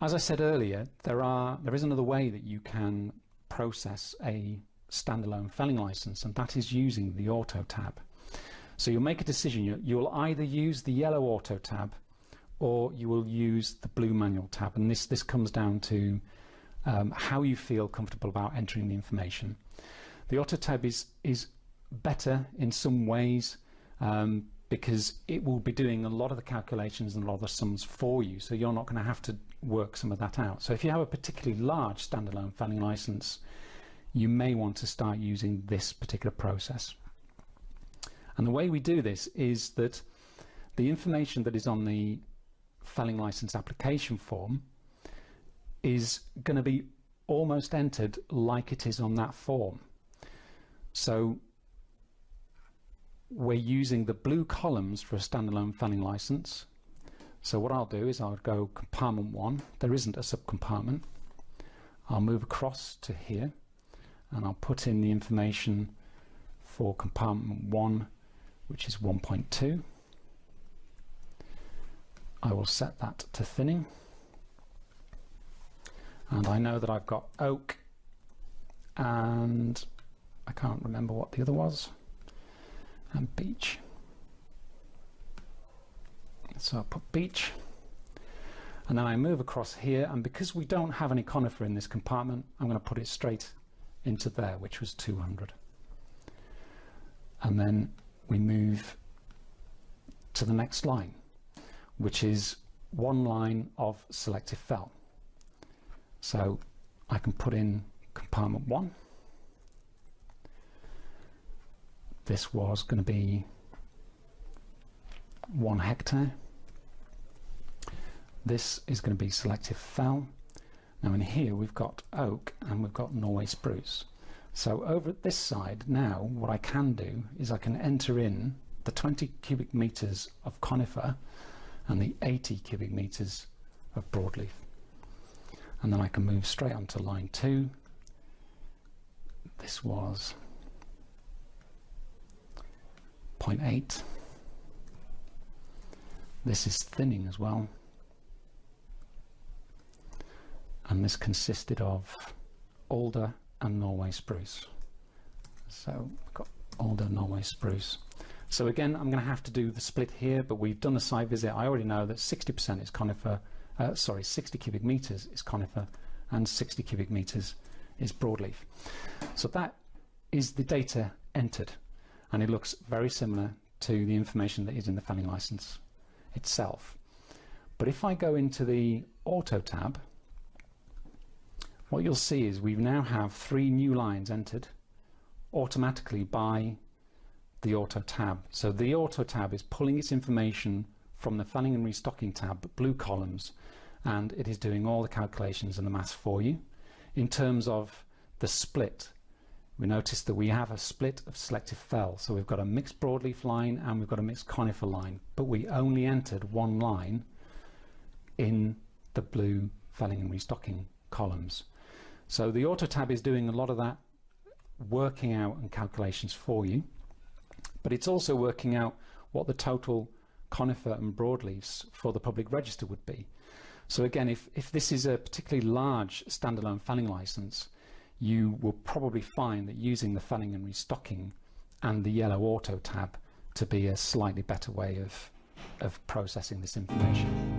As I said earlier, there is another way that you can process a standalone felling license, and that is using the Auto tab. So you'll make a decision. You'll either use the yellow Auto tab or you will use the blue Manual tab, and this comes down to how you feel comfortable about entering the information. The Auto tab is better in some ways because it will be doing a lot of the calculations and a lot of the sums for you, so you're not going to have to work some of that out. So if you have a particularly large standalone felling license, you may want to start using this particular process. And the way we do this is that the information that is on the felling license application form is going to be almost entered like it is on that form. So we're using the blue columns for a standalone felling license. So what I'll do is I'll go compartment 1. There isn't a subcompartment. I'll move across to here and I'll put in the information for compartment 1, which is 1.2. I will set that to thinning, and I know that I've got oak and I can't remember what the other was, and beech. So I'll put beech, and then I move across here, and because we don't have any conifer in this compartment, I'm going to put it straight into there, which was 200. And then we move to the next line, which is one line of selective fell. So I can put in compartment 1. This was going to be 1 hectare. This is going to be selective fell. Now in here we've got oak and we've got Norway spruce. So over at this side now, what I can do is I can enter in the 20 cubic meters of conifer and the 80 cubic meters of broadleaf. And then I can move straight onto line 2. This was 0.8. This is thinning as well. And this consisted of alder and Norway spruce. So we've got alder, Norway spruce. So again, I'm going to have to do the split here, but we've done a site visit. I already know that 60% is conifer, 60 cubic meters is conifer and 60 cubic meters is broadleaf. So that is the data entered, and it looks very similar to the information that is in the felling license itself. But if I go into the Auto tab, what you'll see is we now have 3 new lines entered automatically by the Auto tab. So the Auto tab is pulling its information from the felling and restocking tab, blue columns, and it is doing all the calculations and the maths for you. In terms of the split, we notice that we have a split of selective fell. So we've got a mixed broadleaf line and we've got a mixed conifer line, but we only entered 1 line in the blue felling and restocking columns. So the Auto tab is doing a lot of that working out and calculations for you, but it's also working out what the total conifer and broadleafs for the public register would be. So again, if this is a particularly large standalone felling license, you will probably find that using the felling and restocking and the yellow Auto tab to be a slightly better way of processing this information.